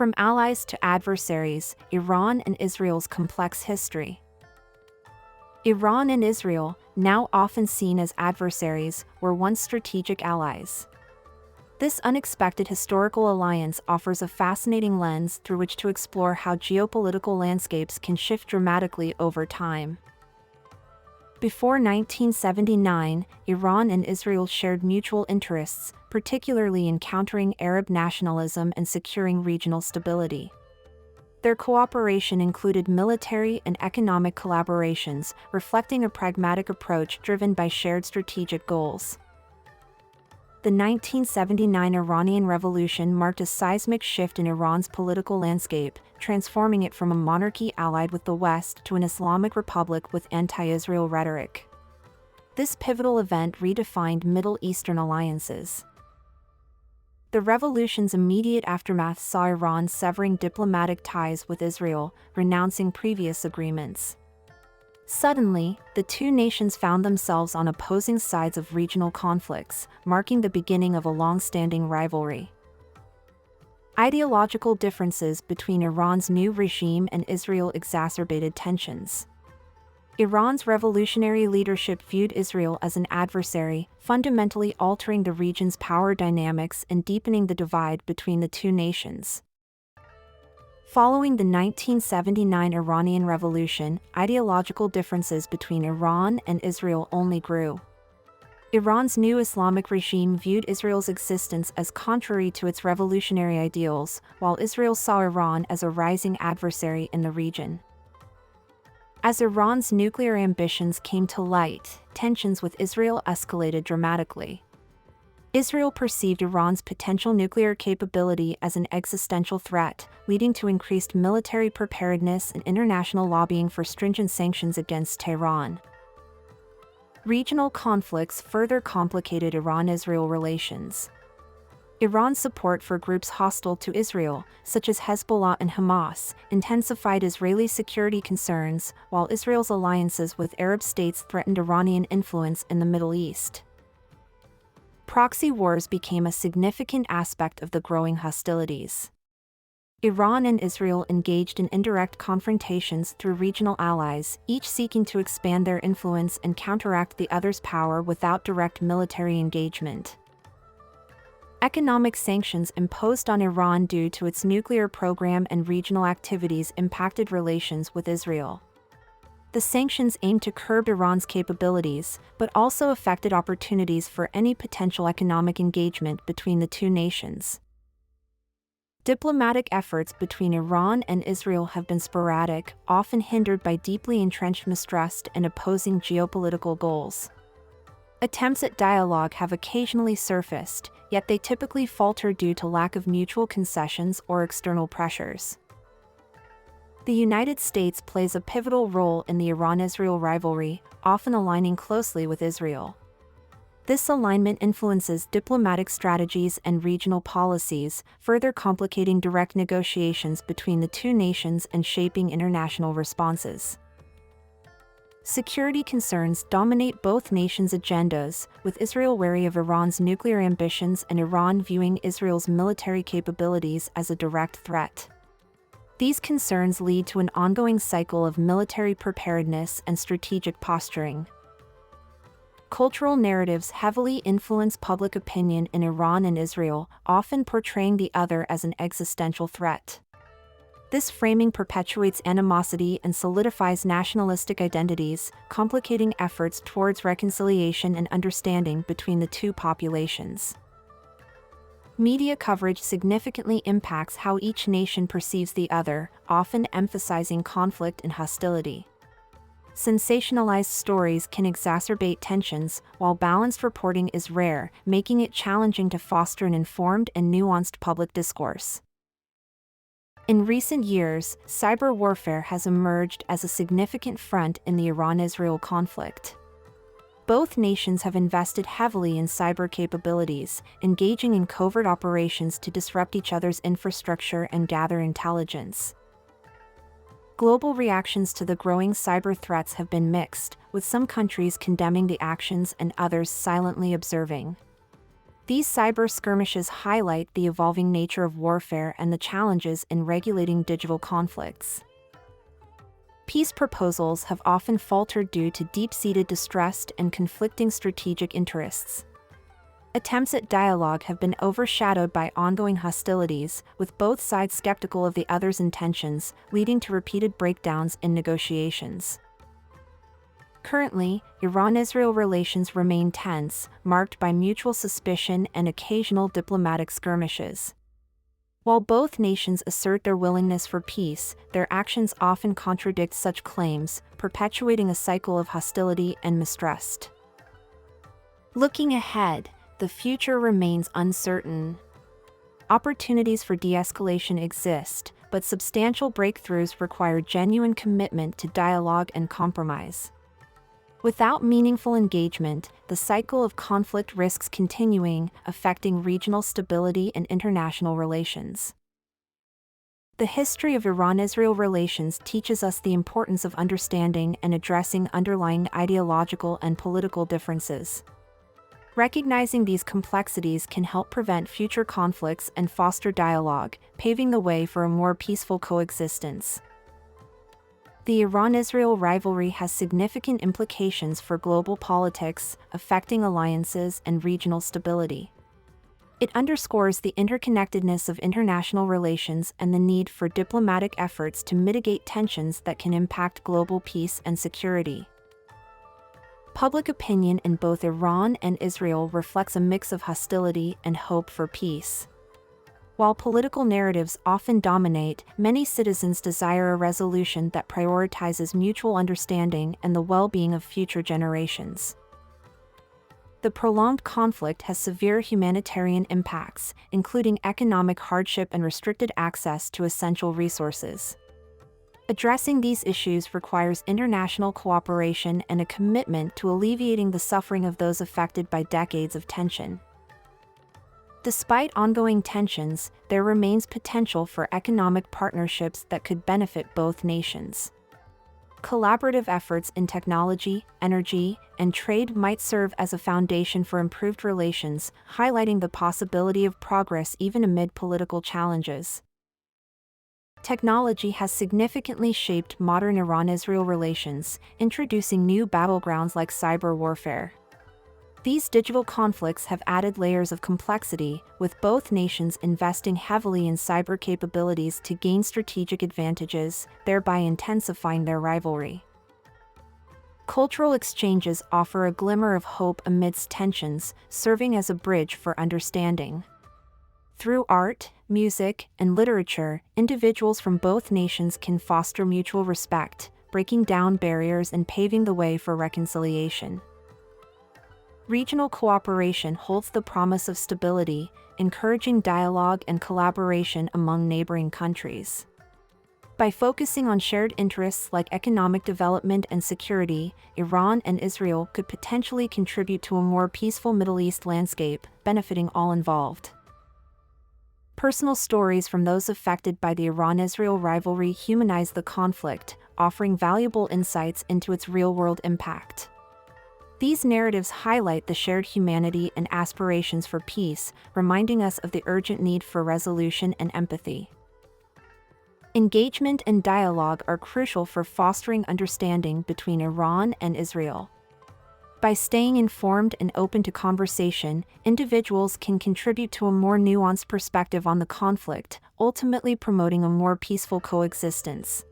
From allies to adversaries, Iran and Israel's complex history. Iran and Israel, now often seen as adversaries, were once strategic allies. This unexpected historical alliance offers a fascinating lens through which to explore how geopolitical landscapes can shift dramatically over time. Before 1979, Iran and Israel shared mutual interests, particularly in countering Arab nationalism and securing regional stability. Their cooperation included military and economic collaborations, reflecting a pragmatic approach driven by shared strategic goals. The 1979 Iranian Revolution marked a seismic shift in Iran's political landscape, transforming it from a monarchy allied with the West to an Islamic republic with anti-Israel rhetoric. This pivotal event redefined Middle Eastern alliances. The revolution's immediate aftermath saw Iran severing diplomatic ties with Israel, renouncing previous agreements. Suddenly, the two nations found themselves on opposing sides of regional conflicts, marking the beginning of a long-standing rivalry. Ideological differences between Iran's new regime and Israel exacerbated tensions. Iran's revolutionary leadership viewed Israel as an adversary, fundamentally altering the region's power dynamics and deepening the divide between the two nations. Following the 1979 Iranian Revolution, ideological differences between Iran and Israel only grew. Iran's new Islamic regime viewed Israel's existence as contrary to its revolutionary ideals, while Israel saw Iran as a rising adversary in the region. As Iran's nuclear ambitions came to light, tensions with Israel escalated dramatically. Israel perceived Iran's potential nuclear capability as an existential threat, leading to increased military preparedness and international lobbying for stringent sanctions against Tehran. Regional conflicts further complicated Iran-Israel relations. Iran's support for groups hostile to Israel, such as Hezbollah and Hamas, intensified Israeli security concerns, while Israel's alliances with Arab states threatened Iranian influence in the Middle East. Proxy wars became a significant aspect of the growing hostilities. Iran and Israel engaged in indirect confrontations through regional allies, each seeking to expand their influence and counteract the other's power without direct military engagement. Economic sanctions imposed on Iran due to its nuclear program and regional activities impacted relations with Israel. The sanctions aimed to curb Iran's capabilities, but also affected opportunities for any potential economic engagement between the two nations. Diplomatic efforts between Iran and Israel have been sporadic, often hindered by deeply entrenched mistrust and opposing geopolitical goals. Attempts at dialogue have occasionally surfaced, yet they typically falter due to lack of mutual concessions or external pressures. The United States plays a pivotal role in the Iran-Israel rivalry, often aligning closely with Israel. This alignment influences diplomatic strategies and regional policies, further complicating direct negotiations between the two nations and shaping international responses. Security concerns dominate both nations' agendas, with Israel wary of Iran's nuclear ambitions and Iran viewing Israel's military capabilities as a direct threat. These concerns lead to an ongoing cycle of military preparedness and strategic posturing. Cultural narratives heavily influence public opinion in Iran and Israel, often portraying the other as an existential threat. This framing perpetuates animosity and solidifies nationalistic identities, complicating efforts towards reconciliation and understanding between the two populations. Media coverage significantly impacts how each nation perceives the other, often emphasizing conflict and hostility. Sensationalized stories can exacerbate tensions, while balanced reporting is rare, making it challenging to foster an informed and nuanced public discourse. In recent years, cyber warfare has emerged as a significant front in the Iran-Israel conflict. Both nations have invested heavily in cyber capabilities, engaging in covert operations to disrupt each other's infrastructure and gather intelligence. Global reactions to the growing cyber threats have been mixed, with some countries condemning the actions and others silently observing. These cyber skirmishes highlight the evolving nature of warfare and the challenges in regulating digital conflicts. Peace proposals have often faltered due to deep-seated distrust and conflicting strategic interests. Attempts at dialogue have been overshadowed by ongoing hostilities, with both sides skeptical of the other's intentions, leading to repeated breakdowns in negotiations. Currently, Iran-Israel relations remain tense, marked by mutual suspicion and occasional diplomatic skirmishes. While both nations assert their willingness for peace, their actions often contradict such claims, perpetuating a cycle of hostility and mistrust. Looking ahead, the future remains uncertain. Opportunities for de-escalation exist, but substantial breakthroughs require genuine commitment to dialogue and compromise. Without meaningful engagement, the cycle of conflict risks continuing, affecting regional stability and international relations. The history of Iran-Israel relations teaches us the importance of understanding and addressing underlying ideological and political differences. Recognizing these complexities can help prevent future conflicts and foster dialogue, paving the way for a more peaceful coexistence. The Iran-Israel rivalry has significant implications for global politics, affecting alliances and regional stability. It underscores the interconnectedness of international relations and the need for diplomatic efforts to mitigate tensions that can impact global peace and security. Public opinion in both Iran and Israel reflects a mix of hostility and hope for peace. While political narratives often dominate, many citizens desire a resolution that prioritizes mutual understanding and the well-being of future generations. The prolonged conflict has severe humanitarian impacts, including economic hardship and restricted access to essential resources. Addressing these issues requires international cooperation and a commitment to alleviating the suffering of those affected by decades of tension. Despite ongoing tensions, there remains potential for economic partnerships that could benefit both nations. Collaborative efforts in technology, energy, and trade might serve as a foundation for improved relations, highlighting the possibility of progress even amid political challenges. Technology has significantly shaped modern Iran-Israel relations, introducing new battlegrounds like cyber warfare. These digital conflicts have added layers of complexity, with both nations investing heavily in cyber capabilities to gain strategic advantages, thereby intensifying their rivalry. Cultural exchanges offer a glimmer of hope amidst tensions, serving as a bridge for understanding. Through art, music, and literature, individuals from both nations can foster mutual respect, breaking down barriers and paving the way for reconciliation. Regional cooperation holds the promise of stability, encouraging dialogue and collaboration among neighboring countries. By focusing on shared interests like economic development and security, Iran and Israel could potentially contribute to a more peaceful Middle East landscape, benefiting all involved. Personal stories from those affected by the Iran-Israel rivalry humanize the conflict, offering valuable insights into its real-world impact. These narratives highlight the shared humanity and aspirations for peace, reminding us of the urgent need for resolution and empathy. Engagement and dialogue are crucial for fostering understanding between Iran and Israel. By staying informed and open to conversation, individuals can contribute to a more nuanced perspective on the conflict, ultimately promoting a more peaceful coexistence.